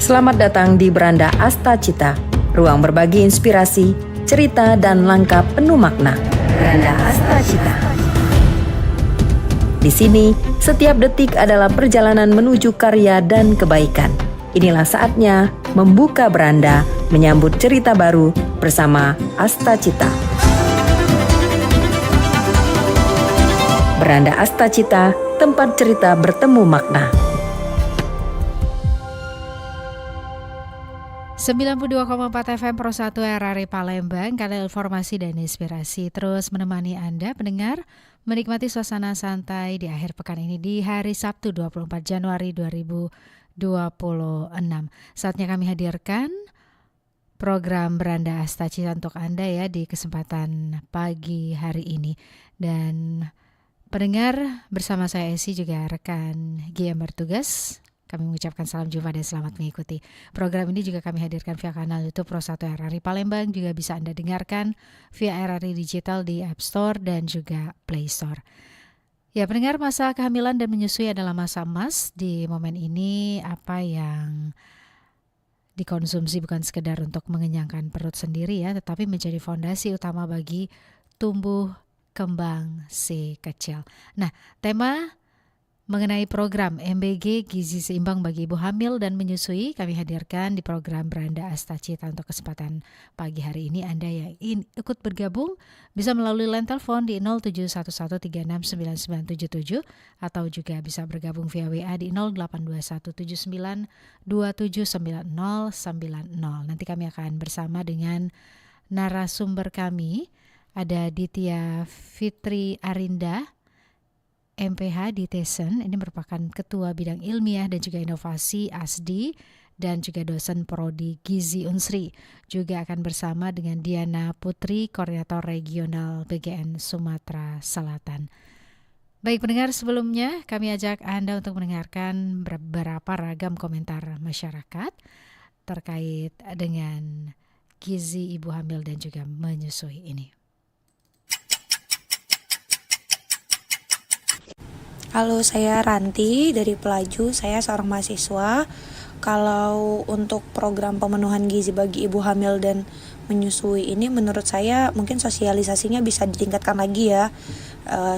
Selamat datang di Beranda Asta Cita, ruang berbagi inspirasi, cerita dan langkah penuh makna. Beranda Asta Cita. Di sini, setiap detik adalah perjalanan menuju karya dan kebaikan. Inilah saatnya membuka beranda, menyambut cerita baru bersama Asta Cita. Beranda Asta Cita, tempat cerita bertemu makna. 92,4 FM Pro 1 RRI Palembang, kanal informasi dan inspirasi terus menemani Anda pendengar menikmati suasana santai di akhir pekan ini di hari Sabtu 24 Januari 2026. Saatnya kami hadirkan program Beranda Asta Cita untuk Anda ya di kesempatan pagi hari ini. Dan pendengar, bersama saya Esi juga rekan GM bertugas, kami mengucapkan salam jumpa dan selamat mengikuti. Program ini juga kami hadirkan via kanal YouTube Pro 1 RRI Palembang. Juga bisa Anda dengarkan via RRI Digital di App Store dan juga Play Store. Ya pendengar, masa kehamilan dan menyusui adalah masa emas. Di momen ini apa yang dikonsumsi bukan sekedar untuk mengenyangkan perut sendiri ya, tetapi menjadi fondasi utama bagi tumbuh kembang si kecil. Nah, tema mengenai program MBG Gizi Seimbang bagi Ibu Hamil dan Menyusui kami hadirkan di program Beranda Asta Cita untuk kesempatan pagi hari ini. Anda yang ingin ikut bergabung bisa melalui line telepon di 0711369977 atau juga bisa bergabung via WA di 082179279090. Nanti kami akan bersama dengan narasumber kami, ada Ditya Fitri Arinda, MPH di Tesen, ini merupakan Ketua Bidang Ilmiah dan juga Inovasi ASDI dan juga dosen Prodi Gizi Unsri. Juga akan bersama dengan Diana Putri, Koordinator Regional BGN Sumatera Selatan. Baik pendengar, sebelumnya kami ajak Anda untuk mendengarkan beberapa ragam komentar masyarakat terkait dengan gizi ibu hamil dan juga menyusui ini. Halo, saya Ranti dari Pelaju. Saya seorang mahasiswa. Kalau untuk program pemenuhan gizi bagi ibu hamil dan menyusui ini, menurut saya mungkin sosialisasinya bisa ditingkatkan lagi ya,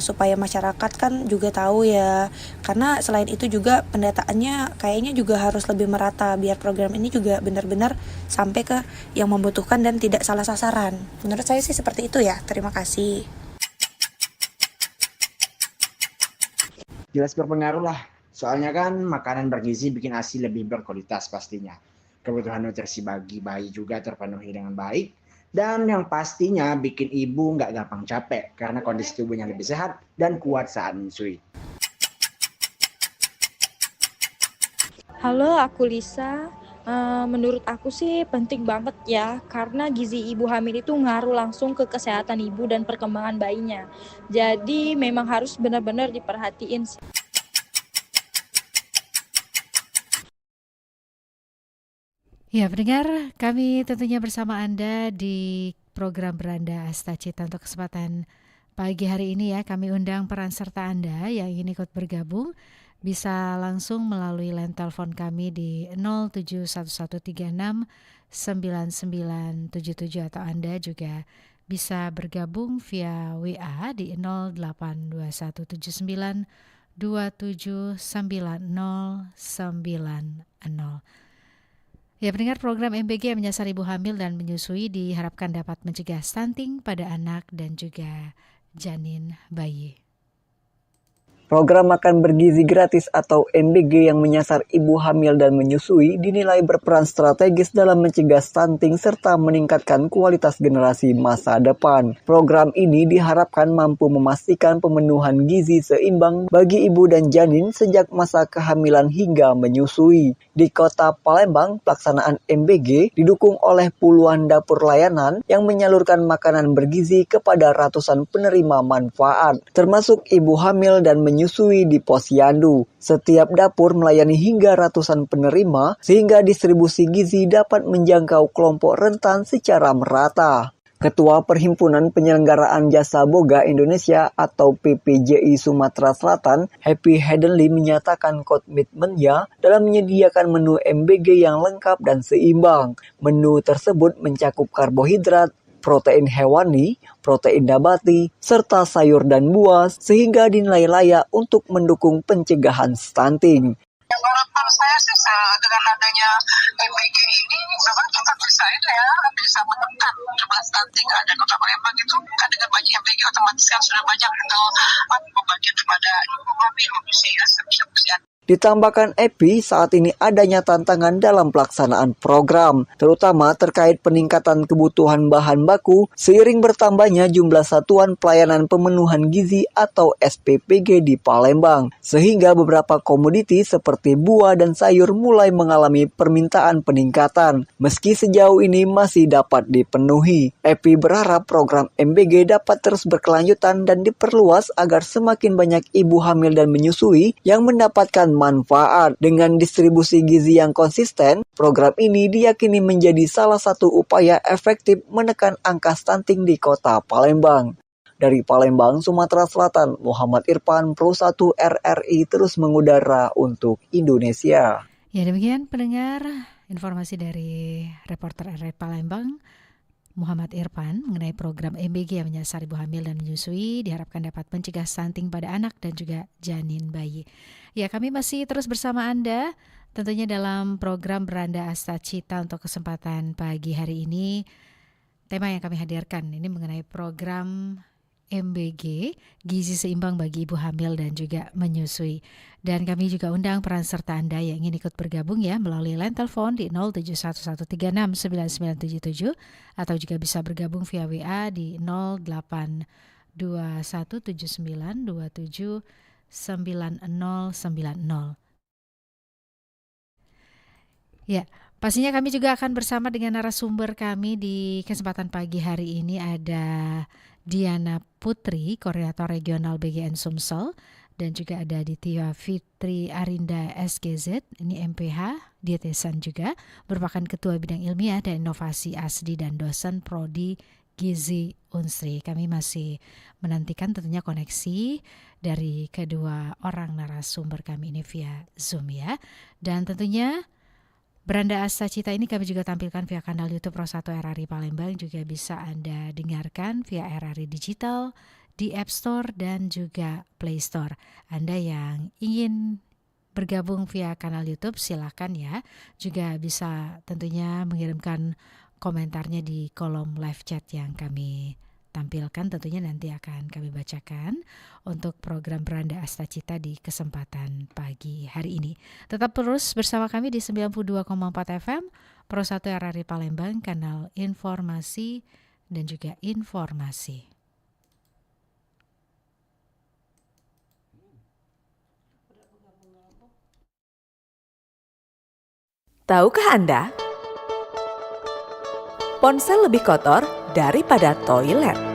supaya masyarakat kan juga tahu ya. Karena selain itu juga pendataannya kayaknya juga harus lebih merata biar program ini juga benar-benar sampai ke yang membutuhkan dan tidak salah sasaran. Menurut saya sih seperti itu ya. Terima kasih. Jelas berpengaruh lah, soalnya kan makanan bergizi bikin ASI lebih berkualitas pastinya. Kebutuhan nutrisi bagi bayi juga terpenuhi dengan baik, dan yang pastinya bikin ibu nggak gampang capek karena kondisi tubuhnya lebih sehat dan kuat saat menyusui. Halo, aku Lisa. Menurut aku sih penting banget ya, karena gizi ibu hamil itu ngaruh langsung ke kesehatan ibu dan perkembangan bayinya. Jadi memang harus benar-benar diperhatiin. Ya pendengar, kami tentunya bersama Anda di program Beranda Asta Cita untuk kesempatan pagi hari ini ya. Kami undang peran serta Anda yang ingin ikut bergabung. Bisa langsung melalui line telepon kami di 0711369977 atau Anda juga bisa bergabung via WA di 082179279090. Ya pendengar, program MBG yang menyasar ibu hamil dan menyusui diharapkan dapat mencegah stunting pada anak dan juga janin bayi. Program makan bergizi gratis atau MBG yang menyasar ibu hamil dan menyusui dinilai berperan strategis dalam mencegah stunting serta meningkatkan kualitas generasi masa depan. Program ini diharapkan mampu memastikan pemenuhan gizi seimbang bagi ibu dan janin sejak masa kehamilan hingga menyusui. Di Kota Palembang, pelaksanaan MBG didukung oleh puluhan dapur layanan yang menyalurkan makanan bergizi kepada ratusan penerima manfaat, termasuk ibu hamil dan menyusui di Posyandu. Setiap dapur melayani hingga ratusan penerima sehingga distribusi gizi dapat menjangkau kelompok rentan secara merata. Ketua Perhimpunan Penyelenggaraan Jasa Boga Indonesia atau PPJI Sumatera Selatan, Happy Headenly menyatakan komitmennya dalam menyediakan menu MBG yang lengkap dan seimbang. Menu tersebut mencakup karbohidrat, protein hewani, protein nabati, serta sayur dan buah sehingga dinilai layak untuk mendukung pencegahan stunting. Harapan saya sih dengan adanya MBG ini memang kita bisa menekan jumlah stunting ada Kota Palembang itu kan dengan banyak MBG otomatis kan sudah banyak pembagian kepada ibu hamil usia sebesar. Ditambahkan Epi, saat ini adanya tantangan dalam pelaksanaan program, terutama terkait peningkatan kebutuhan bahan baku seiring bertambahnya jumlah satuan pelayanan pemenuhan gizi atau SPPG di Palembang, sehingga beberapa komoditi seperti buah dan sayur mulai mengalami permintaan peningkatan, meski sejauh ini masih dapat dipenuhi. Epi berharap program MBG dapat terus berkelanjutan dan diperluas agar semakin banyak ibu hamil dan menyusui yang mendapatkan manfaat. Dengan distribusi gizi yang konsisten, program ini diyakini menjadi salah satu upaya efektif menekan angka stunting di Kota Palembang. Dari Palembang, Sumatera Selatan, Muhammad Irfan, Pro 1 RRI terus mengudara untuk Indonesia. Ya, demikian pendengar informasi dari reporter RRI Palembang Muhammad Irfan mengenai program MBG yang menyasar ibu hamil dan menyusui diharapkan dapat mencegah stunting pada anak dan juga janin bayi. Ya, kami masih terus bersama Anda tentunya dalam program Beranda Asta Cita untuk kesempatan pagi hari ini. Tema yang kami hadirkan ini mengenai program MBG, gizi seimbang bagi ibu hamil dan juga menyusui. Dan kami juga undang peran serta Anda yang ingin ikut bergabung ya melalui line telepon di 0711369977 atau juga bisa bergabung via WA di 082179279090. Ya, pastinya kami juga akan bersama dengan narasumber kami di kesempatan pagi hari ini ada Diana Putri, Koordinator Regional BGN Sumsel, dan juga ada Ditya Fitri Arinda SGZ, ini MPH, dietesan juga, merupakan Ketua Bidang Ilmiah dan Inovasi ASDI dan dosen Prodi Gizi Unsri. Kami masih menantikan tentunya koneksi dari kedua orang narasumber kami ini via Zoom ya. Dan tentunya Beranda Asta Cita ini kami juga tampilkan via kanal YouTube Pro 1 RRI Palembang, juga bisa Anda dengarkan via RRI Digital di App Store dan juga Play Store. Anda yang ingin bergabung via kanal YouTube silakan ya. Juga bisa tentunya mengirimkan komentarnya di kolom live chat yang kami tampilkan, tentunya nanti akan kami bacakan untuk program Beranda Asta Cita di kesempatan pagi hari ini. Tetap terus bersama kami di 92,4 FM Pro 1 RRI Palembang, kanal informasi dan juga informasi. Tahukah Anda? Ponsel lebih kotor daripada toilet.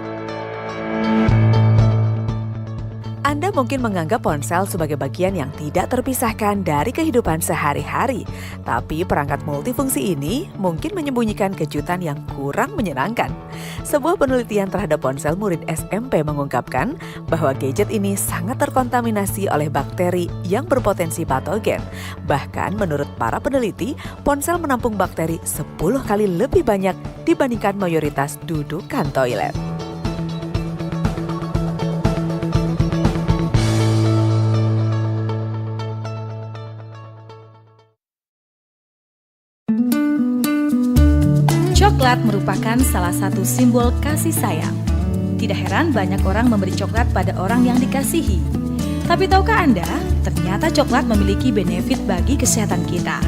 Anda mungkin menganggap ponsel sebagai bagian yang tidak terpisahkan dari kehidupan sehari-hari. Tapi perangkat multifungsi ini mungkin menyembunyikan kejutan yang kurang menyenangkan. Sebuah penelitian terhadap ponsel murid SMP mengungkapkan bahwa gadget ini sangat terkontaminasi oleh bakteri yang berpotensi patogen. Bahkan menurut para peneliti, ponsel menampung bakteri 10 kali lebih banyak dibandingkan mayoritas dudukan toilet. Coklat merupakan salah satu simbol kasih sayang. Tidak heran banyak orang memberi coklat pada orang yang dikasihi. Tapi tahukah Anda, ternyata coklat memiliki benefit bagi kesehatan kita.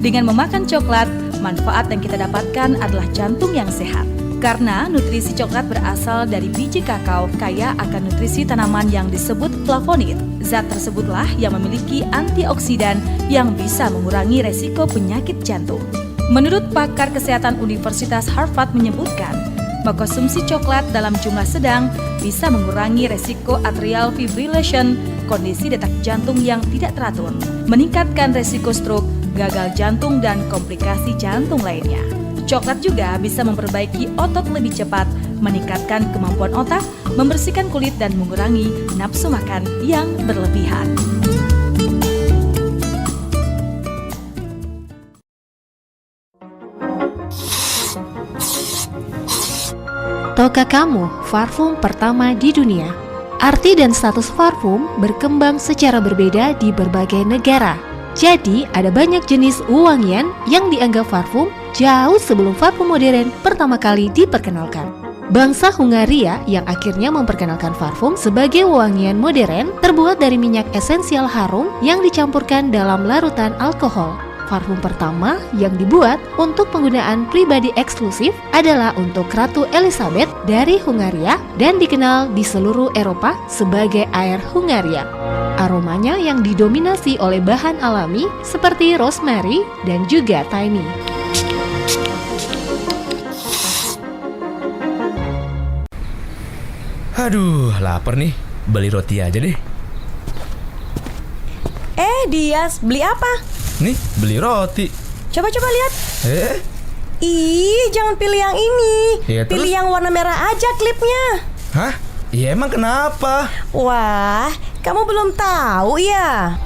Dengan memakan coklat, manfaat yang kita dapatkan adalah jantung yang sehat. Karena nutrisi coklat berasal dari biji kakao kaya akan nutrisi tanaman yang disebut flavonoid. Zat tersebutlah yang memiliki antioksidan yang bisa mengurangi resiko penyakit jantung. Menurut pakar kesehatan Universitas Harvard menyebutkan, mengkonsumsi coklat dalam jumlah sedang bisa mengurangi resiko atrial fibrillation, kondisi detak jantung yang tidak teratur, meningkatkan resiko stroke, gagal jantung dan komplikasi jantung lainnya. Coklat juga bisa memperbaiki otot lebih cepat, meningkatkan kemampuan otak, membersihkan kulit dan mengurangi nafsu makan yang berlebihan. Tahukah kamu parfum pertama di dunia? Arti dan status parfum berkembang secara berbeda di berbagai negara. Jadi, ada banyak jenis wewangian yang dianggap parfum jauh sebelum parfum modern pertama kali diperkenalkan. Bangsa Hungaria yang akhirnya memperkenalkan parfum sebagai wewangian modern terbuat dari minyak esensial harum yang dicampurkan dalam larutan alkohol. Parfum pertama yang dibuat untuk penggunaan pribadi eksklusif adalah untuk Ratu Elizabeth dari Hungaria dan dikenal di seluruh Eropa sebagai Air Hungaria. Aromanya yang didominasi oleh bahan alami seperti rosemary dan juga thyme. Aduh, lapar nih. Beli roti aja deh. Dias, beli apa? Nih, beli roti. Coba-coba lihat. Ih, jangan pilih yang ini. Ya, pilih yang warna merah aja klipnya. Hah? Ya emang kenapa? Wah, kamu belum tahu ya?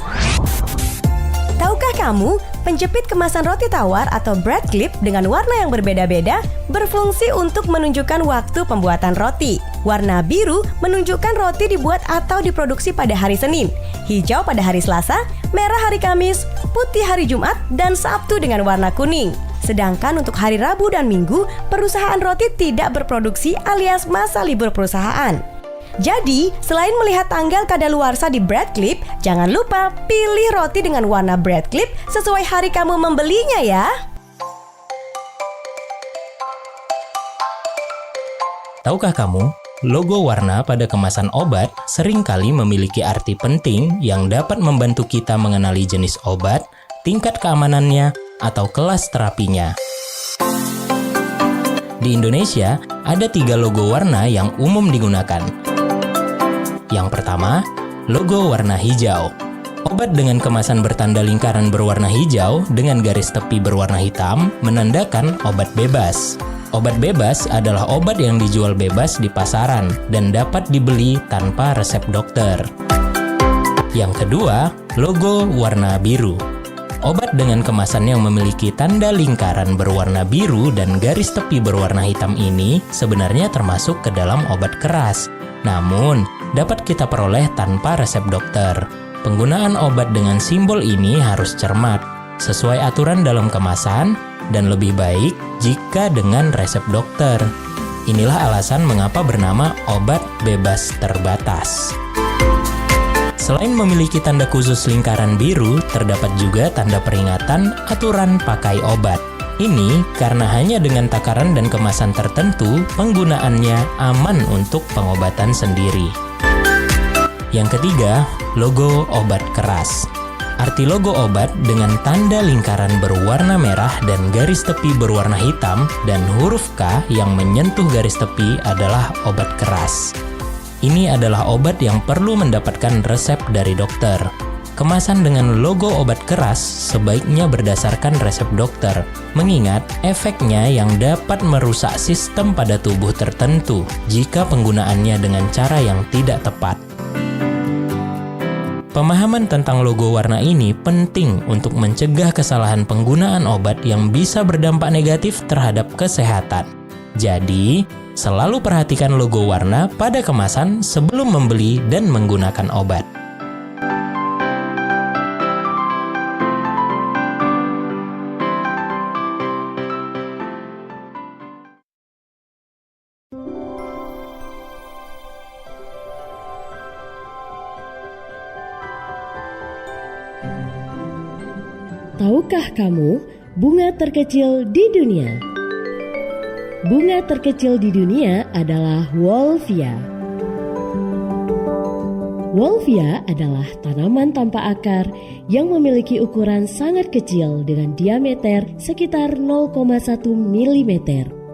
Tahukah kamu, penjepit kemasan roti tawar atau bread clip dengan warna yang berbeda-beda berfungsi untuk menunjukkan waktu pembuatan roti. Warna biru menunjukkan roti dibuat atau diproduksi pada hari Senin, hijau pada hari Selasa, merah hari Kamis, putih hari Jumat, dan Sabtu dengan warna kuning. Sedangkan untuk hari Rabu dan Minggu, perusahaan roti tidak berproduksi alias masa libur perusahaan. Jadi, selain melihat tanggal kadaluarsa di bread clip, jangan lupa pilih roti dengan warna bread clip sesuai hari kamu membelinya ya. Tahukah kamu, logo warna pada kemasan obat seringkali memiliki arti penting yang dapat membantu kita mengenali jenis obat, tingkat keamanannya, atau kelas terapinya. Di Indonesia, ada 3 logo warna yang umum digunakan. Yang pertama, logo warna hijau. Obat dengan kemasan bertanda lingkaran berwarna hijau dengan garis tepi berwarna hitam menandakan obat bebas. Obat bebas adalah obat yang dijual bebas di pasaran dan dapat dibeli tanpa resep dokter. Yang kedua, logo warna biru. Obat dengan kemasan yang memiliki tanda lingkaran berwarna biru dan garis tepi berwarna hitam ini sebenarnya termasuk ke dalam obat keras. Namun, dapat kita peroleh tanpa resep dokter. Penggunaan obat dengan simbol ini harus cermat, sesuai aturan dalam kemasan, dan lebih baik jika dengan resep dokter. Inilah alasan mengapa bernama obat bebas terbatas. Selain memiliki tanda khusus lingkaran biru, terdapat juga tanda peringatan aturan pakai obat. Ini karena hanya dengan takaran dan kemasan tertentu, penggunaannya aman untuk pengobatan sendiri. Yang ketiga, logo obat keras. Arti logo obat dengan tanda lingkaran berwarna merah dan garis tepi berwarna hitam dan huruf K yang menyentuh garis tepi adalah obat keras. Ini adalah obat yang perlu mendapatkan resep dari dokter. Kemasan dengan logo obat keras sebaiknya berdasarkan resep dokter, mengingat efeknya yang dapat merusak sistem pada tubuh tertentu jika penggunaannya dengan cara yang tidak tepat. Pemahaman tentang logo warna ini penting untuk mencegah kesalahan penggunaan obat yang bisa berdampak negatif terhadap kesehatan. Jadi, selalu perhatikan logo warna pada kemasan sebelum membeli dan menggunakan obat. Tahukah kamu bunga terkecil di dunia? Bunga terkecil di dunia adalah Wolffia. Wolffia adalah tanaman tanpa akar yang memiliki ukuran sangat kecil dengan diameter sekitar 0,1 mm.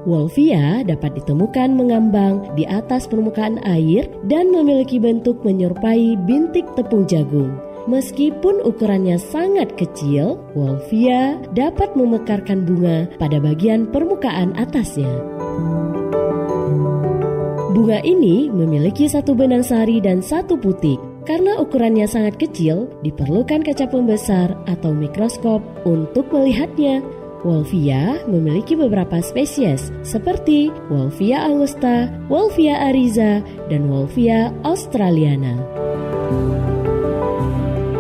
Wolffia dapat ditemukan mengambang di atas permukaan air dan memiliki bentuk menyerupai bintik tepung jagung. Meskipun ukurannya sangat kecil, Wolfia dapat memekarkan bunga pada bagian permukaan atasnya. Bunga ini memiliki satu benang sari dan satu putik. Karena ukurannya sangat kecil, diperlukan kaca pembesar atau mikroskop untuk melihatnya. Wolfia memiliki beberapa spesies seperti Wolfia angusta, Wolfia ariza, dan Wolfia australiana.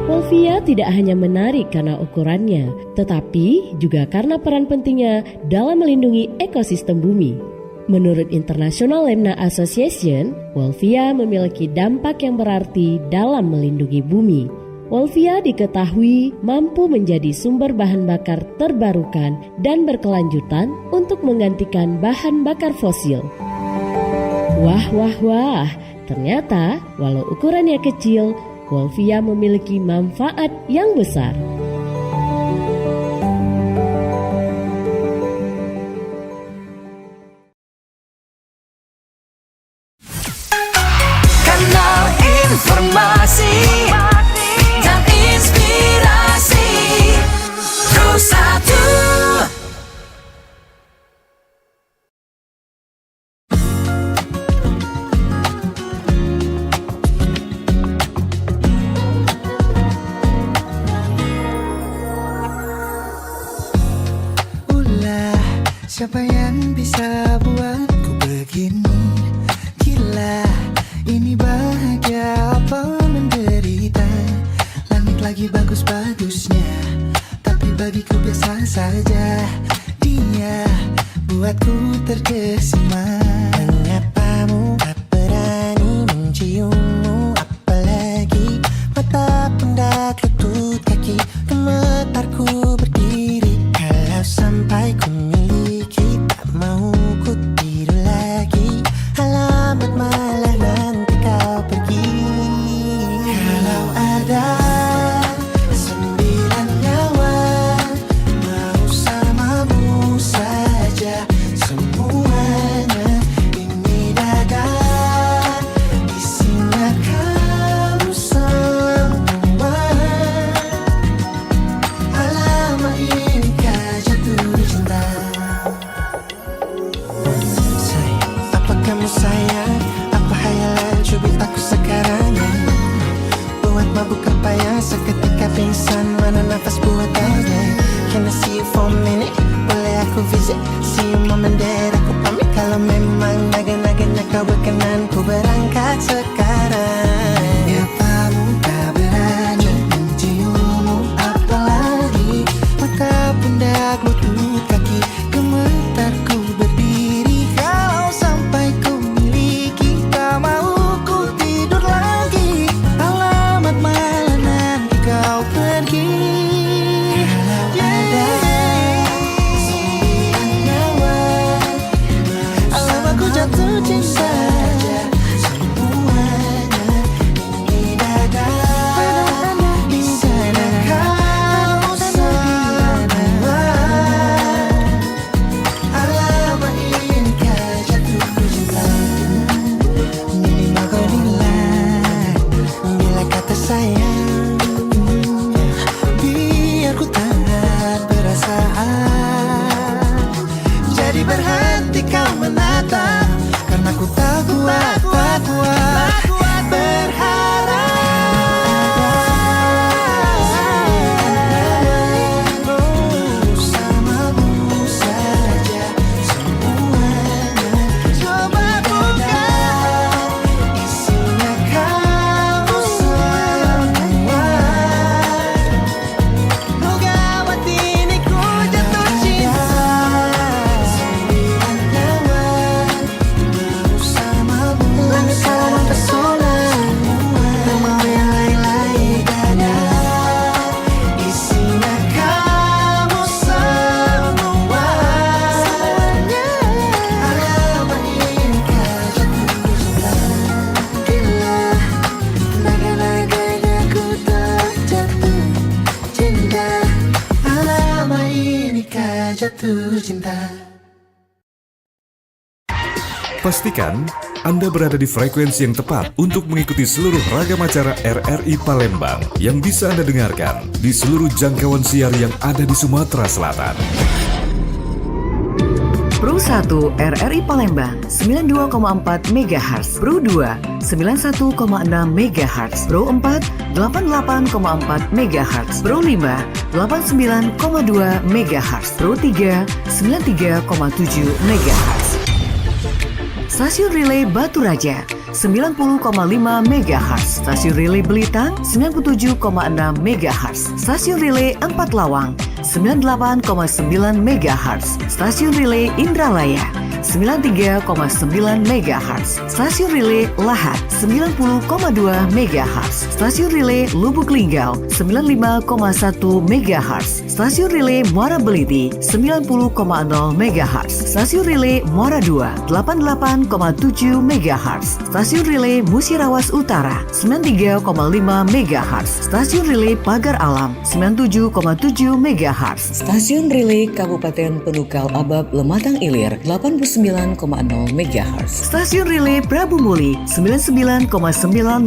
Wolfia tidak hanya menarik karena ukurannya, tetapi juga karena peran pentingnya dalam melindungi ekosistem bumi. Menurut International Lemna Association, Wolfia memiliki dampak yang berarti dalam melindungi bumi. Wolfia diketahui mampu menjadi sumber bahan bakar terbarukan dan berkelanjutan untuk menggantikan bahan bakar fosil. Wah, ternyata walau ukurannya kecil, Wolfia memiliki manfaat yang besar. Kanal informasi dan inspirasi Pro1. Siapa yang bisa buatku begini? Gila, ini bahagia apa menderita? Langit lagi bagus-bagusnya, tapi bagiku biasa saja. Dia buatku terkesima. Menyapamu, tak berani menciummu, apalagi mata, pundak, lutut, kaki. Gemetarku berdiri kalau sampai ku miliki, tak mau ku tidur lagi. Alamat malah nanti kau pergi. Kalau ada 9 nyawa mau samamu saja, semuanya ini dada, isinya kamu semua. Alamat ini kau jatuh cinta. Apa kamu sayang? Apa hayalan cubit aku sekarang? Buat mabuk apa ya? Seketika pingsan, mana nafas buatannya? Can I see you for a minute? Boleh aku visit? See you mom and dad, aku pamit. Kalau memang naga-naganya kau berkenan, ku berangkat sekarang. Nyapamu tak berani menciummu, apalagi mata, pundak, lutut, kaki. Gemetarku berdiri kalau sampai ku miliki, tak mau ku tidur lagi. Alamat malah nanti kau pergi. Kalau ada 9 nyawa, alamat ku jatuh cinta. Semuanya ini dada, di sana kau semua. Alamat ini kau jatuh cinta. Minimal kau bilang, bila kata sayang, biar ku tak perasaan. Jadi berhenti kau menatap, karena ku tak kuat berharap. Bersamamu saja semuanya. Coba buka, isinya kamu semua. Oh gawat ini ku jatuh cinta. 9 nyawa bersamamu, langit kalau terpesona. Tak mau yang lain-lain ada, isinya kamu semua. Alamat ini kau jatuh cinta. Gila, naga-naganya ku tak jatuh cinta. Alamat ini kau jatuh cinta. Pastikan Anda berada di frekuensi yang tepat untuk mengikuti seluruh ragam acara RRI Palembang yang bisa Anda dengarkan di seluruh jangkauan siar yang ada di Sumatera Selatan. Pro 1 RRI Palembang 92,4 MHz, Pro 2 91,6 MHz, Pro 4 88,4 MHz, Pro 5 89,2 MHz, Pro 3 93,7 MHz. Stasiun Relay Batu Raja 90,5 MHz, Stasiun Relay Belitang 97,6 MHz, Stasiun Relay 4 Lawang 98,9 MHz, Stasiun Relay Indralaya 93,9 MHz, Stasiun Relay Lahat 90,2 MHz, Stasiun Relay Lubuk Linggau 95,1 MHz, Stasiun Relay Muara Beliti 90,0 MHz, Stasiun Relay Muara 2 88,7 MHz, Stasiun Relay Musirawas Utara 93,5 MHz, Stasiun Relay Pagar Alam 97,7 MHz, Stasiun Relay Kabupaten Penukal Abab Lematang Ilir 89,0 MHz, Stasiun Relay Prabu Muli 99,9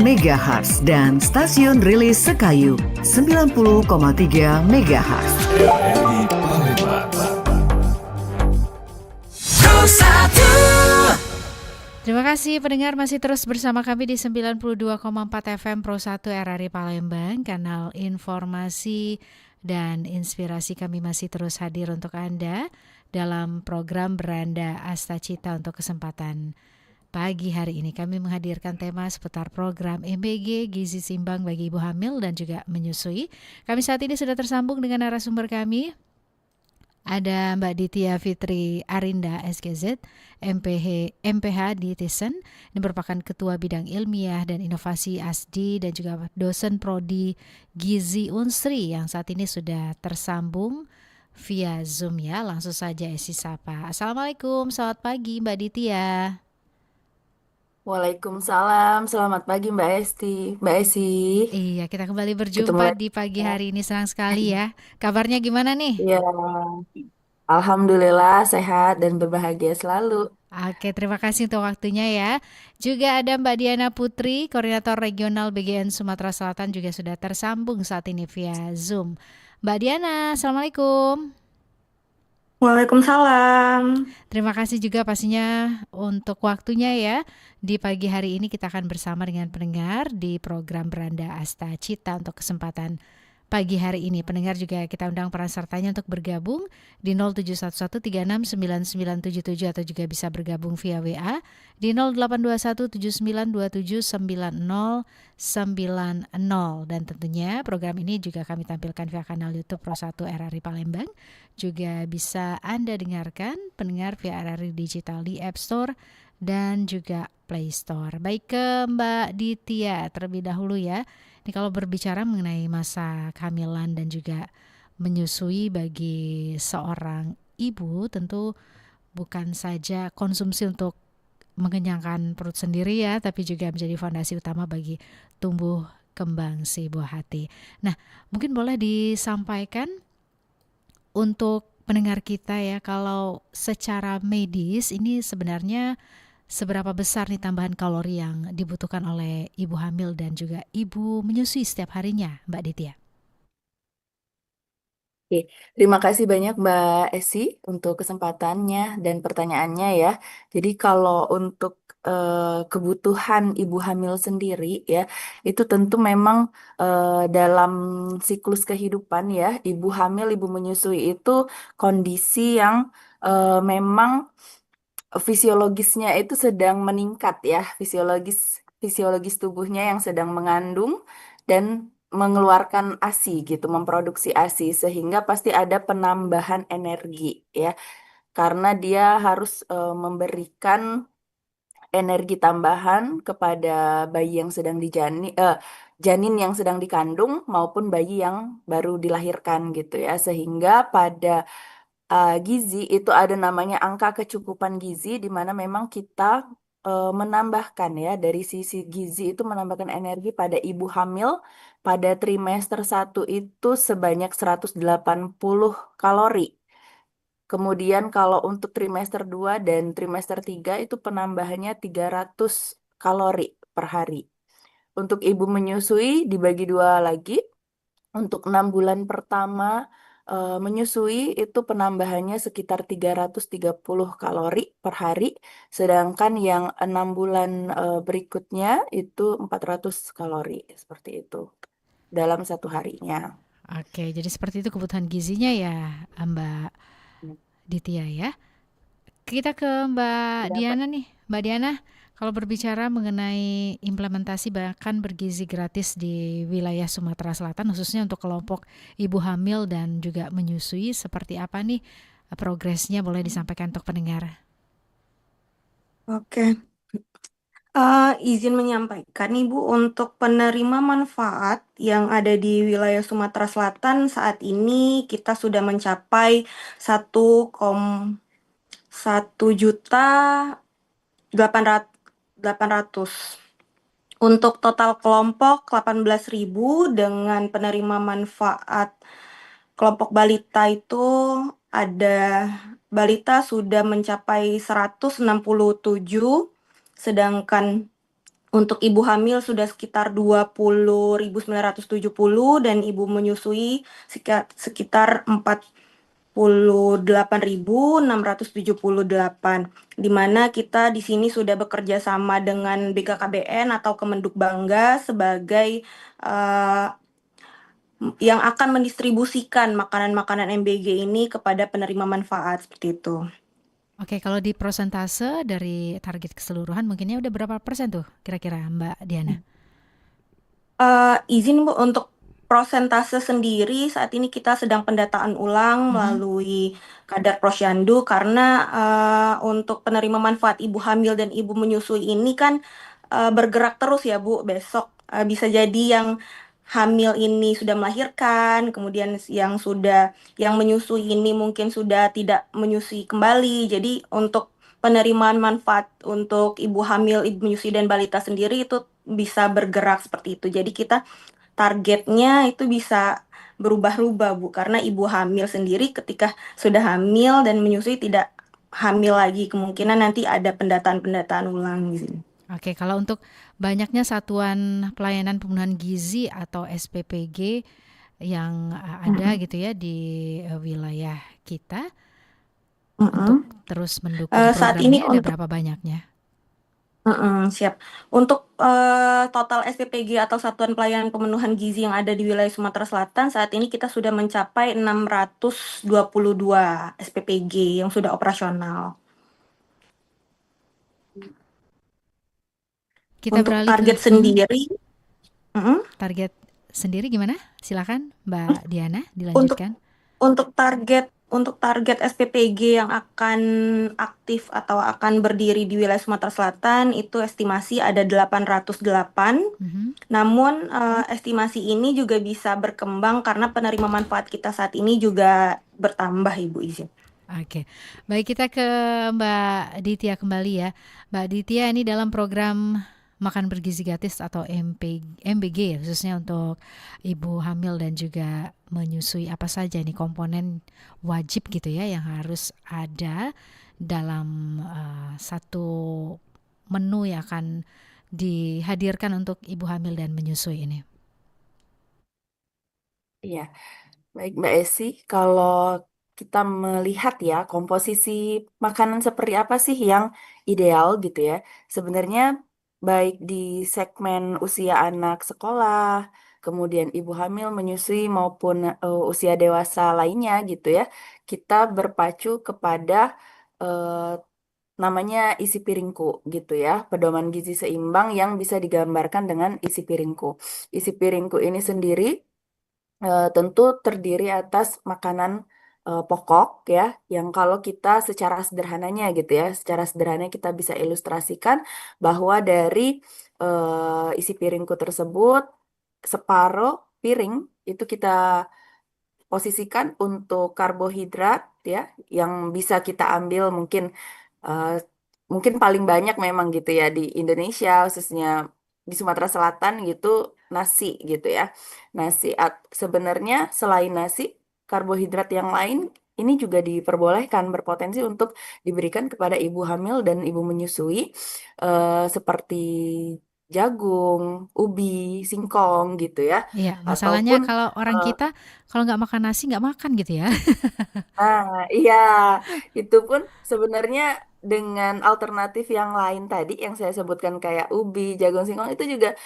MHz, dan Stasiun Relay Sekayu 90,3 MHz. Terima kasih pendengar masih terus bersama kami di 92,4 FM Pro 1 RRI Palembang, kanal informasi dan inspirasi. Kami masih terus hadir untuk Anda dalam program Beranda Asta Cita. Untuk kesempatan pagi hari ini kami menghadirkan tema seputar program MBG Gizi Seimbang bagi ibu hamil dan juga menyusui. Kami saat ini sudah tersambung dengan narasumber kami. Ada Mbak Ditya Fitri Arinda SKZ, MPH di Thyssen. Ini merupakan Ketua Bidang Ilmiah dan Inovasi ASDI dan juga dosen Prodi Gizi Unsri yang saat ini sudah tersambung via Zoom ya. Langsung saja Esi sapa. Assalamualaikum, selamat pagi Mbak Ditya. Waalaikumsalam, selamat pagi Mbak Esti, Mbak Esi. Iya, kita kembali berjumpa di pagi hari ini, senang sekali ya. Kabarnya gimana nih? Iya, alhamdulillah sehat dan berbahagia selalu. Oke, terima kasih untuk waktunya ya. Juga ada Mbak Diana Putri, Koordinator Regional BGN Sumatera Selatan juga sudah tersambung saat ini via Zoom. Mbak Diana, Assalamualaikum. Waalaikumsalam. Terima kasih juga pastinya untuk waktunya ya. Di pagi hari ini kita akan bersama dengan pendengar di program Beranda Asta Cita untuk kesempatan pagi hari ini. Pendengar juga kita undang peran sertanya untuk bergabung di 0711369977 atau juga bisa bergabung via WA di 082179279090. Dan tentunya program ini juga kami tampilkan via kanal YouTube Pro 1 RRI Palembang. Juga bisa Anda dengarkan pendengar via RRI Digital di App Store dan juga Play Store. Baik, ke Mbak Ditya terlebih dahulu ya. Ini kalau berbicara mengenai masa kehamilan dan juga menyusui bagi seorang ibu, tentu bukan saja konsumsi untuk mengenyangkan perut sendiri ya, tapi juga menjadi fondasi utama bagi tumbuh kembang si buah hati. Nah, mungkin boleh disampaikan untuk pendengar kita ya, kalau secara medis ini sebenarnya seberapa besar nih tambahan kalori yang dibutuhkan oleh ibu hamil dan juga ibu menyusui setiap harinya, Mbak Ditya? Oke, terima kasih banyak Mbak Esi untuk kesempatannya dan pertanyaannya ya. Jadi kalau untuk kebutuhan ibu hamil sendiri ya, itu tentu memang dalam siklus kehidupan ya, ibu hamil, ibu menyusui itu kondisi yang memang fisiologisnya itu sedang meningkat ya, fisiologis tubuhnya yang sedang mengandung dan mengeluarkan ASI gitu, memproduksi ASI, sehingga pasti ada penambahan energi ya, karena dia harus memberikan energi tambahan kepada bayi yang sedang janin yang sedang dikandung maupun bayi yang baru dilahirkan gitu ya, sehingga pada gizi itu ada namanya angka kecukupan gizi, di mana memang kita menambahkan ya, dari sisi gizi itu menambahkan energi pada ibu hamil pada trimester 1 itu sebanyak 180 kalori. Kemudian kalau untuk trimester 2 dan trimester 3 itu penambahannya 300 kalori per hari. Untuk ibu menyusui dibagi dua lagi. Untuk 6 bulan pertama menyusui itu penambahannya sekitar 330 kalori per hari. Sedangkan yang 6 bulan berikutnya itu 400 kalori seperti itu dalam satu harinya. Oke, jadi seperti itu kebutuhan gizinya ya, Mbak Ditya ya. Kita ke Mbak Diana nih. Mbak Diana, kalau berbicara mengenai implementasi bahkan bergizi gratis di wilayah Sumatera Selatan, khususnya untuk kelompok ibu hamil dan juga menyusui, seperti apa nih progresnya, boleh disampaikan untuk pendengar? Oke. Izin menyampaikan Ibu, untuk penerima manfaat yang ada di wilayah Sumatera Selatan saat ini kita sudah mencapai 1,1 juta 800. Untuk total kelompok 18.000 dengan penerima manfaat kelompok balita itu ada balita sudah mencapai 167, sedangkan untuk ibu hamil sudah sekitar 20.970 dan ibu menyusui sekitar 48.678, di mana kita di sini sudah bekerja sama dengan BKKBN atau Kemenduk Bangga sebagai yang akan mendistribusikan makanan-makanan MBG ini kepada penerima manfaat seperti itu. Oke, kalau di prosentase dari target keseluruhan mungkinnya udah berapa persen tuh kira-kira Mbak Diana? Izin Bu, untuk prosentase sendiri saat ini kita sedang pendataan ulang melalui Kadar Prosyandu karena untuk penerima manfaat ibu hamil dan ibu menyusui ini kan bergerak terus ya Bu. Besok bisa jadi yang hamil ini sudah melahirkan, kemudian yang menyusui ini mungkin sudah tidak menyusui kembali. Jadi untuk penerimaan manfaat untuk ibu hamil, ibu menyusui dan balita sendiri itu bisa bergerak seperti itu. Jadi kita targetnya itu bisa berubah-ubah Bu, karena ibu hamil sendiri ketika sudah hamil dan menyusui tidak hamil lagi, kemungkinan nanti ada pendataan-pendataan ulang gitu. Oke, kalau untuk banyaknya satuan pelayanan pemenuhan gizi atau SPPG yang ada gitu ya di wilayah kita untuk terus mendukung Saat program ini ini ada berapa banyaknya? Siap. Untuk total SPPG atau Satuan Pelayanan Pemenuhan Gizi yang ada di wilayah Sumatera Selatan, saat ini kita sudah mencapai 622 SPPG yang sudah operasional. Kita Untuk beralih target sendiri, target sendiri gimana? Silakan Mbak Diana dilanjutkan. Untuk target SPPG yang akan aktif atau akan berdiri di wilayah Sumatera Selatan itu estimasi ada 808. Namun estimasi ini juga bisa berkembang karena penerima manfaat kita saat ini juga bertambah, Ibu izin. Oke, baik, kita ke Mbak Ditya kembali ya. Mbak Ditya, ini dalam program makan bergizi gratis atau MBG ya, khususnya untuk ibu hamil dan juga menyusui, apa saja nih komponen wajib gitu ya yang harus ada dalam satu menu yang akan dihadirkan untuk ibu hamil dan menyusui ini? Iya, baik Mbak Esi, kalau kita melihat ya komposisi makanan seperti apa sih yang ideal gitu ya. Sebenarnya baik di segmen usia anak sekolah, kemudian ibu hamil menyusui maupun usia dewasa lainnya gitu ya. Kita berpacu kepada eh, namanya isi piringku gitu ya. Pedoman gizi seimbang yang bisa digambarkan dengan isi piringku. Isi piringku ini sendiri tentu terdiri atas makanan pokok ya, yang kalau kita secara sederhananya gitu ya, secara sederhana kita bisa ilustrasikan bahwa dari isi piringku tersebut separuh piring itu kita posisikan untuk karbohidrat ya, yang bisa kita ambil eh, mungkin paling banyak memang gitu ya di Indonesia khususnya di Sumatera Selatan gitu nasi gitu ya. Sebenarnya selain nasi, karbohidrat yang lain ini juga diperbolehkan, berpotensi untuk diberikan kepada ibu hamil dan ibu menyusui, seperti jagung, ubi, singkong gitu ya. Iya, masalahnya Ataupun kalau orang kita kalau nggak makan nasi nggak makan gitu ya. iya, itu pun sebenarnya dengan alternatif yang lain tadi yang saya sebutkan kayak ubi, jagung, singkong itu juga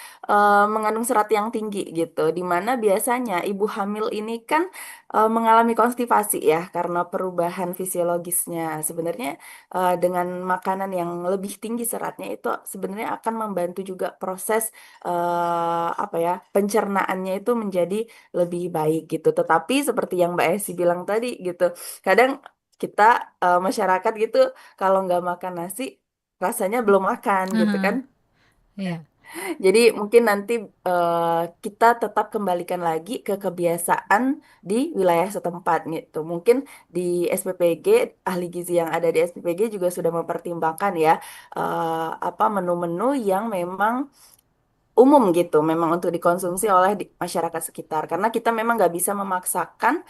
mengandung serat yang tinggi gitu. Dimana biasanya ibu hamil ini kan mengalami konstipasi ya karena perubahan fisiologisnya. Sebenarnya dengan makanan yang lebih tinggi seratnya itu sebenarnya akan membantu juga proses apa ya pencernaannya itu menjadi lebih baik gitu. Tetapi seperti yang Mbak Esi bilang tadi gitu, kadang kita masyarakat gitu kalau nggak makan nasi rasanya belum makan gitu Heeh, kan. iya. Jadi mungkin nanti kita tetap kembalikan lagi ke kebiasaan di wilayah setempat gitu. Mungkin di SPPG, ahli gizi yang ada di SPPG juga sudah mempertimbangkan ya apa menu-menu yang memang umum gitu, memang untuk dikonsumsi oleh masyarakat sekitar. Karena kita memang nggak bisa memaksakan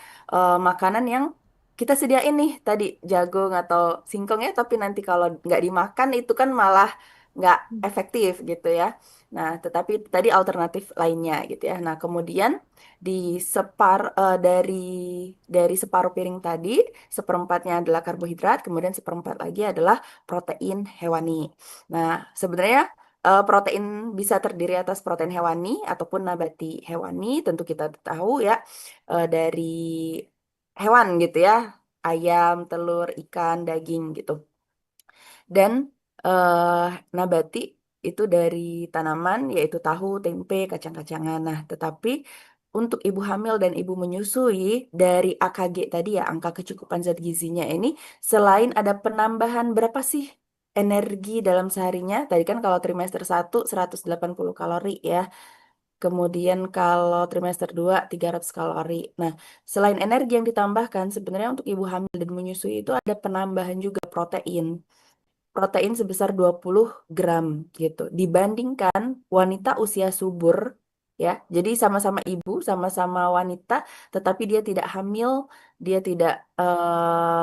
makanan yang kita sediain nih tadi jagung atau singkong ya, tapi nanti kalau nggak dimakan itu kan malah nggak efektif gitu ya. Nah, tetapi tadi alternatif lainnya gitu ya. Nah, kemudian di dari separuh piring tadi, seperempatnya adalah karbohidrat, kemudian seperempat lagi adalah protein hewani. Nah, sebenarnya protein bisa terdiri atas protein hewani ataupun nabati hewani. Tentu kita tahu ya dari hewan gitu ya, ayam, telur, ikan, daging gitu. Dan nabati itu dari tanaman yaitu tahu, tempe, kacang-kacangan. Nah, tetapi untuk ibu hamil dan ibu menyusui dari AKG tadi ya, angka kecukupan zat gizinya ini selain ada penambahan berapa sih energi dalam seharinya? Tadi kan kalau trimester 1 180 kalori ya. Kemudian kalau trimester 2 300 kalori. Nah, selain energi yang ditambahkan sebenarnya untuk ibu hamil dan menyusui itu ada penambahan juga protein. Protein sebesar 20 gram gitu. Dibandingkan wanita usia subur ya. Jadi sama-sama ibu, sama-sama wanita, tetapi dia tidak hamil, dia tidak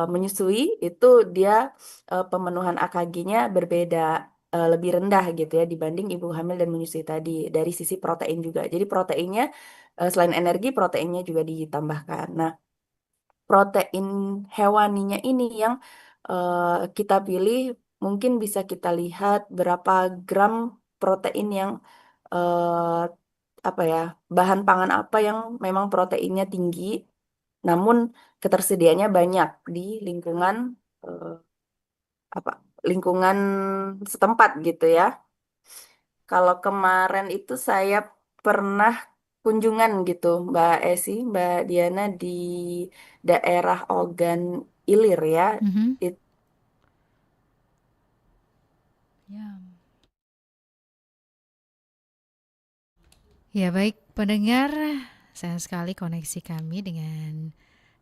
menyusui, itu dia pemenuhan AKG-nya berbeda, lebih rendah gitu ya dibanding ibu hamil dan menyusui tadi dari sisi protein juga. Jadi proteinnya selain energi, proteinnya juga ditambahkan. Nah, protein hewaninya ini yang kita pilih mungkin bisa kita lihat berapa gram protein yang apa ya bahan pangan apa yang memang proteinnya tinggi namun ketersediaannya banyak di lingkungan apa lingkungan setempat gitu ya. Kalau kemarin itu saya pernah kunjungan gitu Mbak Esi, Mbak Diana di daerah Ogan Ilir ya. Mhm. It- Ya baik pendengar, sayang sekali koneksi kami dengan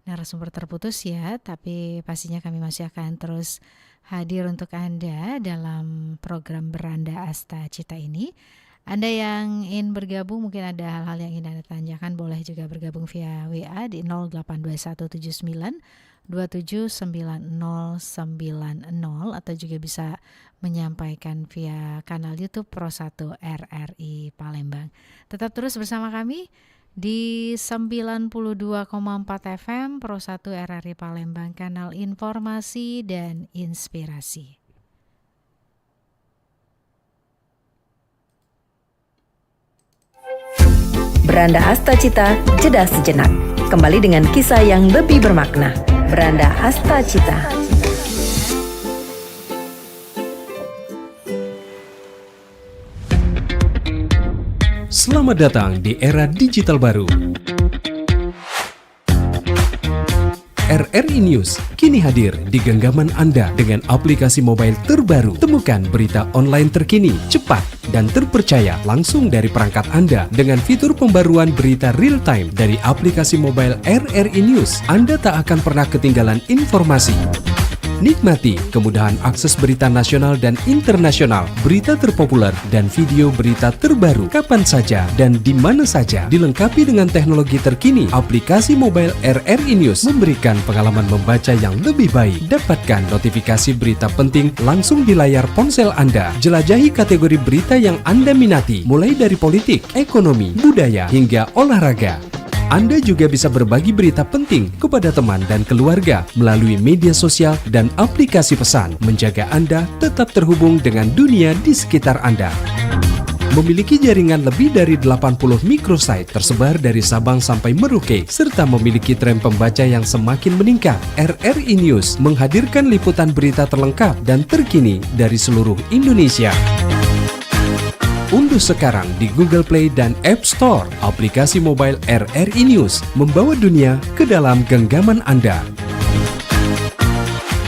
narasumber terputus ya, tapi pastinya kami masih akan terus hadir untuk Anda dalam program Beranda Asta Cita ini. Anda yang ingin bergabung, mungkin ada hal-hal yang ingin Anda tanyakan, boleh juga bergabung via WA di 082179 279090 atau juga bisa menyampaikan via kanal YouTube Pro 1 RRI Palembang. Tetap terus bersama kami di 92,4 FM Pro 1 RRI Palembang, kanal informasi dan inspirasi. Beranda Asta Cita, jeda sejenak. Kembali dengan kisah yang lebih bermakna. Beranda Asta Cita. Selamat datang di era digital baru. RRI News kini hadir di genggaman Anda dengan aplikasi mobile terbaru. Temukan berita online terkini, cepat, dan terpercaya langsung dari perangkat Anda dengan fitur pembaruan berita real time dari aplikasi mobile RRI News. Anda tak akan pernah ketinggalan informasi. Nikmati kemudahan akses berita nasional dan internasional, berita terpopuler, dan video berita terbaru kapan saja dan di mana saja. Dilengkapi dengan teknologi terkini, aplikasi mobile RRI News memberikan pengalaman membaca yang lebih baik. Dapatkan notifikasi berita penting langsung di layar ponsel Anda. Jelajahi kategori berita yang Anda minati, mulai dari politik, ekonomi, budaya, hingga olahraga. Anda juga bisa berbagi berita penting kepada teman dan keluarga melalui media sosial dan aplikasi pesan, menjaga Anda tetap terhubung dengan dunia di sekitar Anda. Memiliki jaringan lebih dari 80 microsite tersebar dari Sabang sampai Merauke, serta memiliki tren pembaca yang semakin meningkat. RRI News menghadirkan liputan berita terlengkap dan terkini dari seluruh Indonesia. Unduh sekarang di Google Play dan App Store aplikasi mobile RRI News, membawa dunia ke dalam genggaman Anda.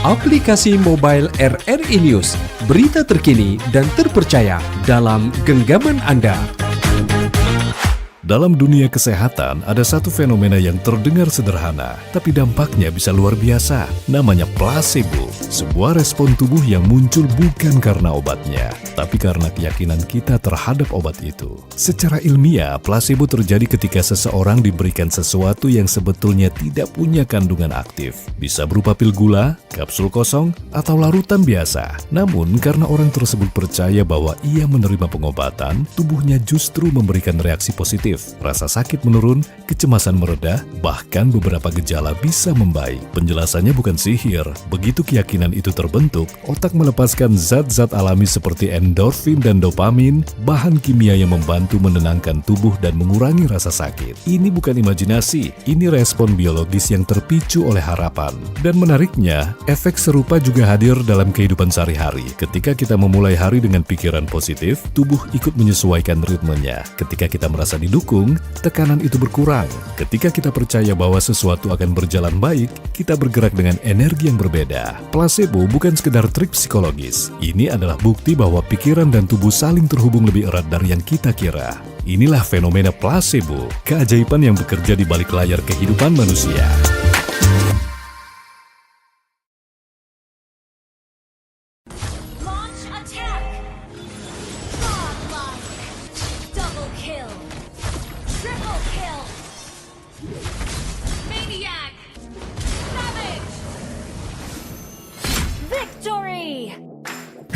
Aplikasi mobile RRI News, berita terkini dan terpercaya dalam genggaman Anda. Dalam dunia kesehatan, ada satu fenomena yang terdengar sederhana, tapi dampaknya bisa luar biasa. Namanya placebo, sebuah respon tubuh yang muncul bukan karena obatnya, tapi karena keyakinan kita terhadap obat itu. Secara ilmiah, placebo terjadi ketika seseorang diberikan sesuatu yang sebetulnya tidak punya kandungan aktif. Bisa berupa pil gula, kapsul kosong, atau larutan biasa. Namun, karena orang tersebut percaya bahwa ia menerima pengobatan, tubuhnya justru memberikan reaksi positif. Rasa sakit menurun, kecemasan mereda, bahkan beberapa gejala bisa membaik. Penjelasannya bukan sihir. Begitu keyakinan itu terbentuk, otak melepaskan zat-zat alami seperti endorfin dan dopamin, bahan kimia yang membantu menenangkan tubuh dan mengurangi rasa sakit. Ini bukan imajinasi, ini respon biologis yang terpicu oleh harapan. Dan menariknya, efek serupa juga hadir dalam kehidupan sehari-hari. Ketika kita memulai hari dengan pikiran positif, tubuh ikut menyesuaikan ritmenya. Ketika kita merasa didukung, tekanan itu berkurang. Ketika kita percaya bahwa sesuatu akan berjalan baik, kita bergerak dengan energi yang berbeda. Placebo bukan sekedar trik psikologis. Ini adalah bukti bahwa pikiran dan tubuh saling terhubung lebih erat dari yang kita kira. Inilah fenomena placebo, keajaiban yang bekerja di balik layar kehidupan manusia.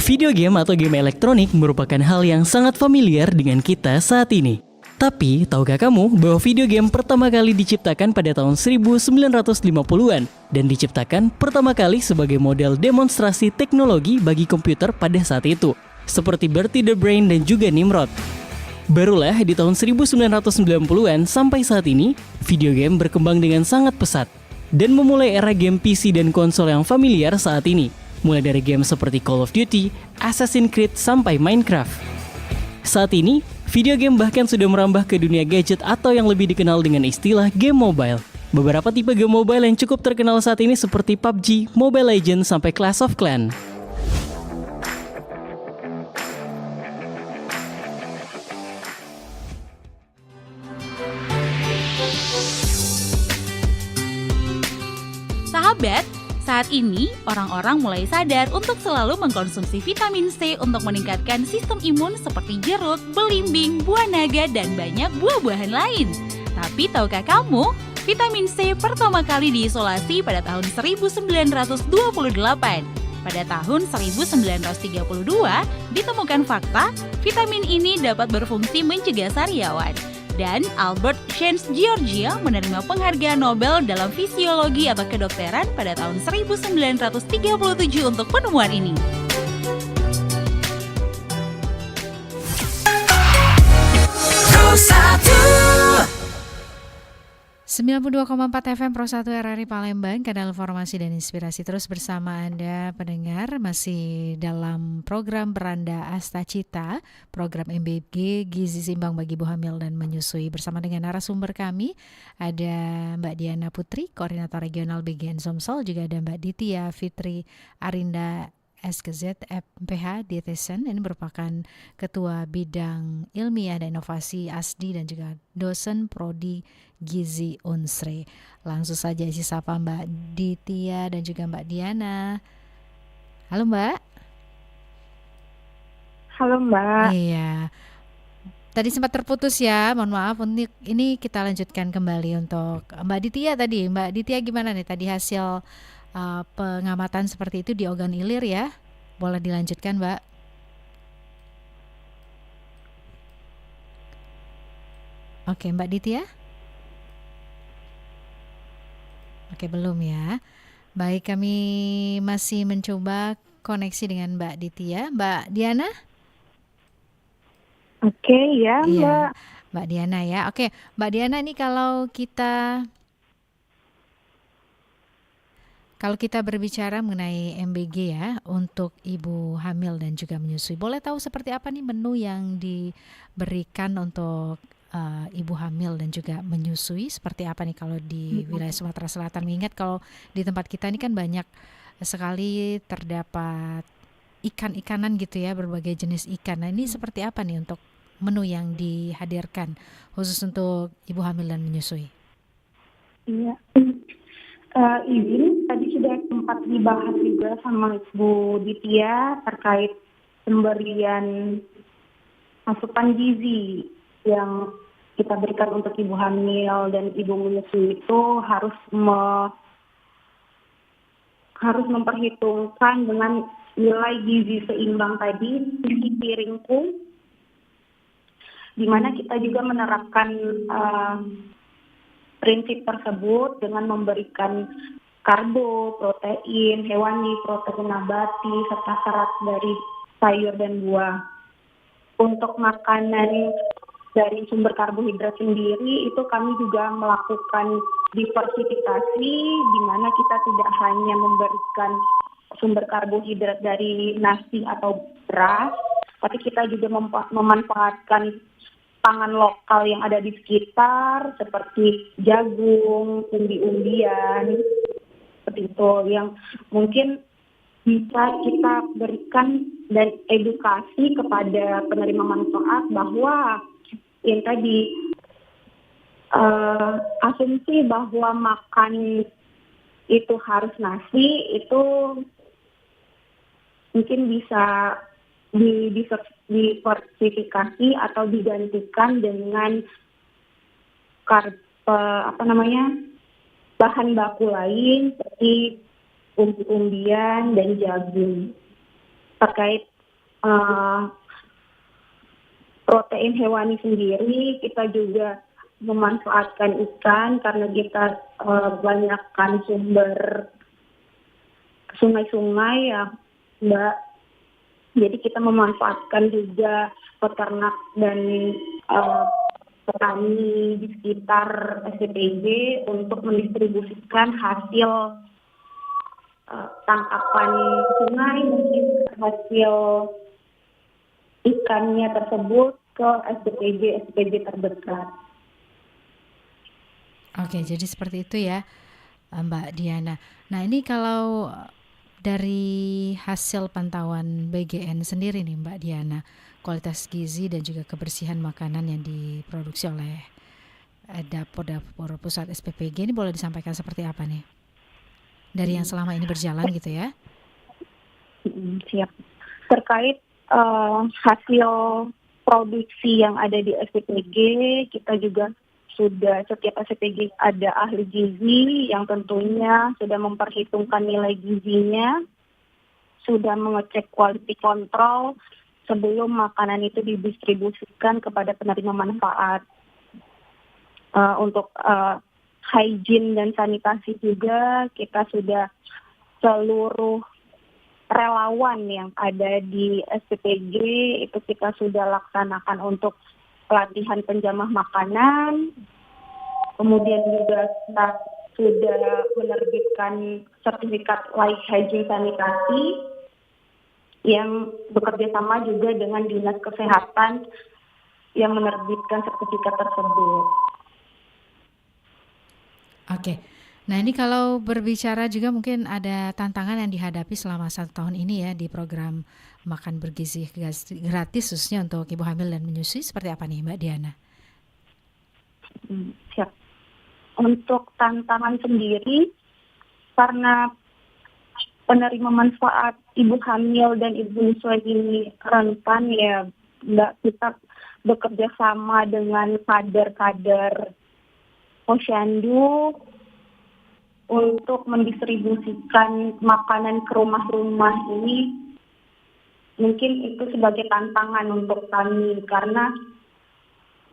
Video game atau game elektronik merupakan hal yang sangat familiar dengan kita saat ini. Tapi, tahukah kamu bahwa video game pertama kali diciptakan pada tahun 1950-an dan diciptakan pertama kali sebagai model demonstrasi teknologi bagi komputer pada saat itu, seperti Bertie the Brain dan juga Nimrod. Barulah di tahun 1990-an sampai saat ini, video game berkembang dengan sangat pesat dan memulai era game PC dan konsol yang familiar saat ini. Mulai dari game seperti Call of Duty, Assassin's Creed, sampai Minecraft. Saat ini, video game bahkan sudah merambah ke dunia gadget atau yang lebih dikenal dengan istilah game mobile. Beberapa tipe game mobile yang cukup terkenal saat ini seperti PUBG, Mobile Legends, sampai Clash of Clans. Sahabat, saat ini orang-orang mulai sadar untuk selalu mengkonsumsi vitamin C untuk meningkatkan sistem imun seperti jeruk, belimbing, buah naga, dan banyak buah-buahan lain. Tapi tahukah kamu, vitamin C pertama kali diisolasi pada tahun 1928. Pada tahun 1932, ditemukan fakta vitamin ini dapat berfungsi mencegah sariawan. Dan Albert Schweitzer Georgia menerima penghargaan Nobel dalam fisiologi atau kedokteran pada tahun 1937 untuk penemuan ini. Pro 92,4 FM Pro 1 RRI Palembang, kanal informasi dan inspirasi terus bersama Anda pendengar, masih dalam program Beranda Asta Cita, program MBG Gizi Seimbang bagi Ibu Hamil dan Menyusui, bersama dengan narasumber kami ada Mbak Diana Putri, Koordinator Regional BGN Somsel, juga ada Mbak Ditya Fitri Arinda SKZ MPH Dietitian, ini merupakan Ketua Bidang Ilmiah dan Inovasi ASDI dan juga dosen Prodi Gizi Unsre. Langsung saja isi sapa Mbak Ditya dan juga Mbak Diana. Halo Mbak. Halo Mbak. Iya. Tadi sempat terputus ya, mohon maaf. Ini kita lanjutkan kembali untuk Mbak Ditya tadi. Mbak Ditya gimana nih tadi hasil pengamatan seperti itu di Ogan Ilir ya? Boleh dilanjutkan Mbak? Oke Mbak Ditya? Oke belum ya. Baik, kami masih mencoba koneksi dengan Mbak Ditya. Mbak Diana? Oke, ya Iya, Mbak. Mbak Diana ya. Oke, Mbak Diana ini kalau kita berbicara mengenai MBG ya untuk ibu hamil dan juga menyusui, boleh tahu seperti apa nih menu yang diberikan untuk ibu hamil dan juga menyusui? Seperti apa nih kalau di wilayah Sumatera Selatan? Mengingat kalau di tempat kita ini kan banyak sekali terdapat ikan-ikanan gitu ya, berbagai jenis ikan. Nah ini seperti apa nih untuk menu yang dihadirkan khusus untuk ibu hamil dan menyusui? Iya. Izin tadi sudah sempat dibahas juga sama Bu Ditya terkait pemberian asupan gizi yang kita berikan untuk ibu hamil dan ibu menyusui itu harus memperhitungkan dengan nilai gizi seimbang tadi di piringku, di mana kita juga menerapkan prinsip tersebut dengan memberikan karbo, protein hewani, protein nabati, serta serat dari sayur dan buah. Untuk makanan dari sumber karbohidrat sendiri itu kami juga melakukan diversifikasi, di mana kita tidak hanya memberikan sumber karbohidrat dari nasi atau beras, tapi kita juga memanfaatkan pangan lokal yang ada di sekitar seperti jagung, umbi-umbian, seperti itu yang mungkin bisa kita berikan dan edukasi kepada penerima manfaat bahwa yang tadi asumsi bahwa makan itu harus nasi itu mungkin bisa diversifikasi atau digantikan dengan bahan baku lain seperti umbi-umbian dan jagung. Terkait protein hewani sendiri, kita juga memanfaatkan ikan karena kita banyakkan sumber sungai-sungai ya Mbak. Jadi kita memanfaatkan juga peternak dan petani di sekitar SCPJ untuk mendistribusikan hasil tangkapan sungai, mungkin hasil ikannya tersebut ke SCPJ terdekat. Oke, jadi seperti itu ya Mbak Diana. Nah ini kalau dari hasil pantauan BGN sendiri nih Mbak Diana, kualitas gizi dan juga kebersihan makanan yang diproduksi oleh dapur-dapur pusat SPPG ini boleh disampaikan seperti apa nih? Dari yang selama ini berjalan gitu ya? Siap. Terkait hasil produksi yang ada di SPPG, kita juga sudah setiap SPPG ada ahli gizi yang tentunya sudah memperhitungkan nilai gizinya, sudah mengecek quality control sebelum makanan itu didistribusikan kepada penerima manfaat. Untuk hygiene dan sanitasi juga kita sudah seluruh relawan yang ada di SPPG itu kita sudah laksanakan untuk pelatihan penjamah makanan, kemudian juga kita sudah menerbitkan sertifikat layak hygiene sanitasi yang bekerja sama juga dengan Dinas Kesehatan yang menerbitkan sertifikat tersebut. Oke, nah ini kalau berbicara juga mungkin ada tantangan yang dihadapi selama 1 tahun ini ya di program makan bergizi gratis khususnya untuk ibu hamil dan menyusui, seperti apa nih Mbak Diana? Siap. Untuk tantangan sendiri, karena penerima manfaat ibu hamil dan ibu menyusui ini rentan, ya Mbak, kita bekerja sama dengan kader-kader posyandu untuk mendistribusikan makanan ke rumah-rumah ini. Mungkin itu sebagai tantangan untuk kami, karena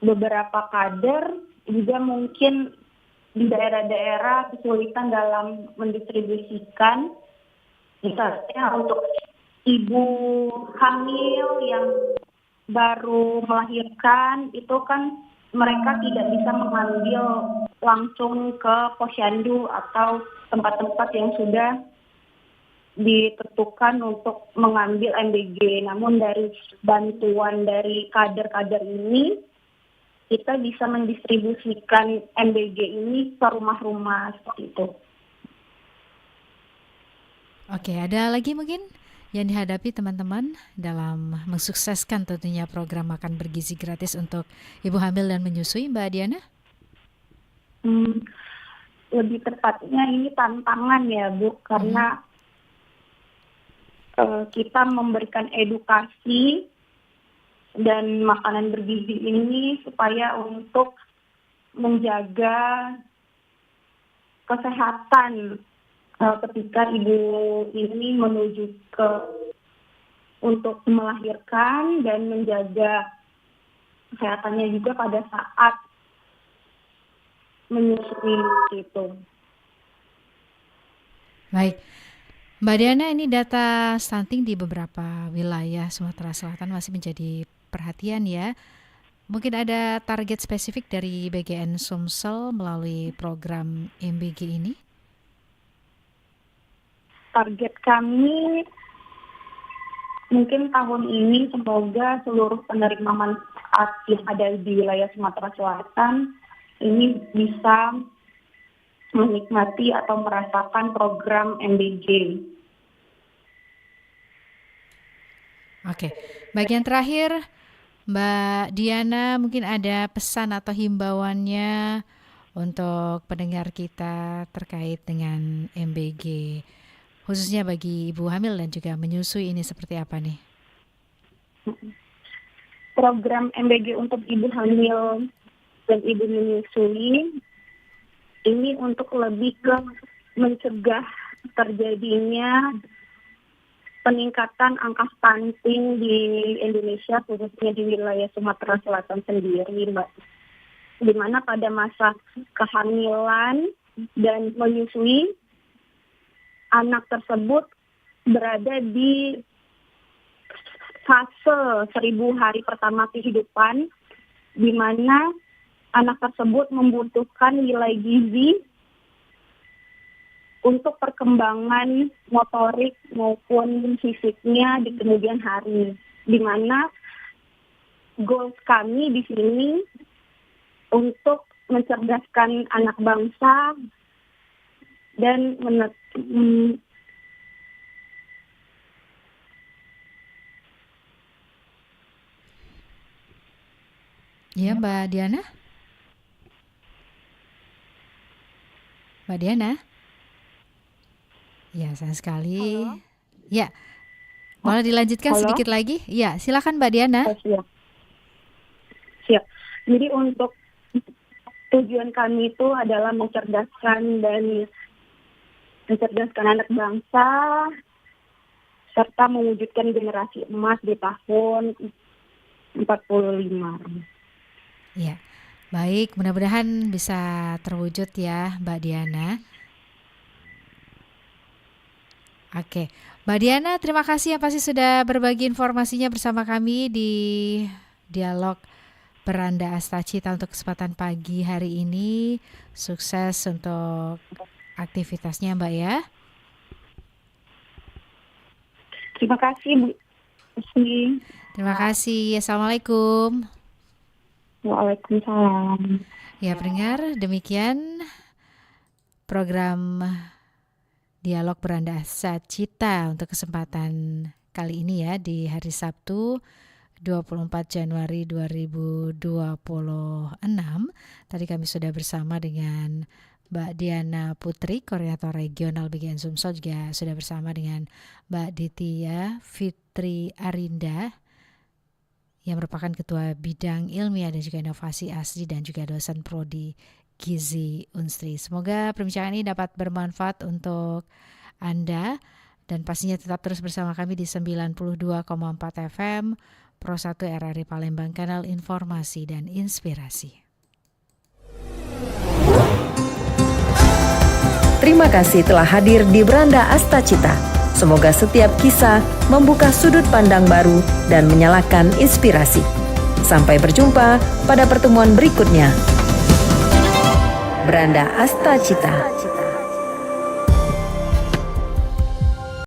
beberapa kader juga mungkin di daerah-daerah kesulitan dalam mendistribusikan. Misalnya untuk ibu hamil yang baru melahirkan, itu kan mereka tidak bisa mengambil langsung ke posyandu atau tempat-tempat yang sudah ditentukan untuk mengambil MBG. Namun dari bantuan dari kader-kader ini, kita bisa mendistribusikan MBG ini ke rumah-rumah seperti itu. Oke, ada lagi mungkin yang dihadapi teman-teman dalam mensukseskan tentunya program makan bergizi gratis untuk ibu hamil dan menyusui, Mbak Diana? Lebih tepatnya ini tantangan ya, Bu, karena kita memberikan edukasi dan makanan bergizi ini supaya untuk menjaga kesehatan ketika ibu ini menuju untuk melahirkan dan menjaga kesehatannya juga pada saat menyusui gitu. Baik, Mbak Diana, ini data stunting di beberapa wilayah Sumatera Selatan masih menjadi perhatian ya. Mungkin ada target spesifik dari BGN Sumsel melalui program MBG ini? Target kami mungkin tahun ini semoga seluruh penerima manfaat yang ada di wilayah Sumatera Selatan ini bisa menikmati atau merasakan program MBG. Oke, bagian terakhir Mbak Diana, mungkin ada pesan atau himbauannya untuk pendengar kita terkait dengan MBG, khususnya bagi ibu hamil dan juga menyusui ini seperti apa nih? Program MBG untuk ibu hamil dan ibu menyusui ini untuk lebih ke mencegah terjadinya peningkatan angka stunting di Indonesia, khususnya di wilayah Sumatera Selatan sendiri, Mbak. Di mana pada masa kehamilan dan menyusui, anak tersebut berada di fase 1000 hari pertama kehidupan, di mana anak tersebut membutuhkan nilai gizi untuk perkembangan motorik maupun fisiknya di kemudian hari. Di mana goals kami di sini untuk mencerdaskan anak bangsa dan Ya, Mbak Diana? Mbak Diana? Ya, sayang sekali. Halo? Ya, boleh dilanjutkan sedikit lagi? Ya, silakan Mbak Diana. Siap. Jadi untuk tujuan kami itu adalah mencerdaskan anak bangsa serta mewujudkan generasi emas di tahun 45. Ya, baik. Mudah-mudahan bisa terwujud ya, Mbak Diana. Oke, Mbak Diana, terima kasih yang pasti sudah berbagi informasinya bersama kami di Dialog Beranda Astacita untuk kesempatan pagi hari ini. Sukses untuk aktivitasnya, Mbak ya. Terima kasih, Bu. Terima kasih. Assalamualaikum. Waalaikumsalam. Ya, pendengar, demikian program Dialog Beranda Astacita untuk kesempatan kali ini ya, di hari Sabtu 24 Januari 2026. Tadi kami sudah bersama dengan Mbak Diana Putri, Koordinator Regional BGN Sumsel, juga sudah bersama dengan Mbak Ditya Fitri Arinda yang merupakan Ketua Bidang Ilmiah dan juga Inovasi ASDI dan juga dosen Prodi Gizi Unstri. Semoga perbincangan ini dapat bermanfaat untuk Anda dan pastinya tetap terus bersama kami di 92,4 FM Pro 1 RRI Palembang, kanal informasi dan inspirasi. Terima kasih telah hadir di Beranda Astacita. Semoga setiap kisah membuka sudut pandang baru dan menyalakan inspirasi. Sampai berjumpa pada pertemuan berikutnya. Beranda Astacita.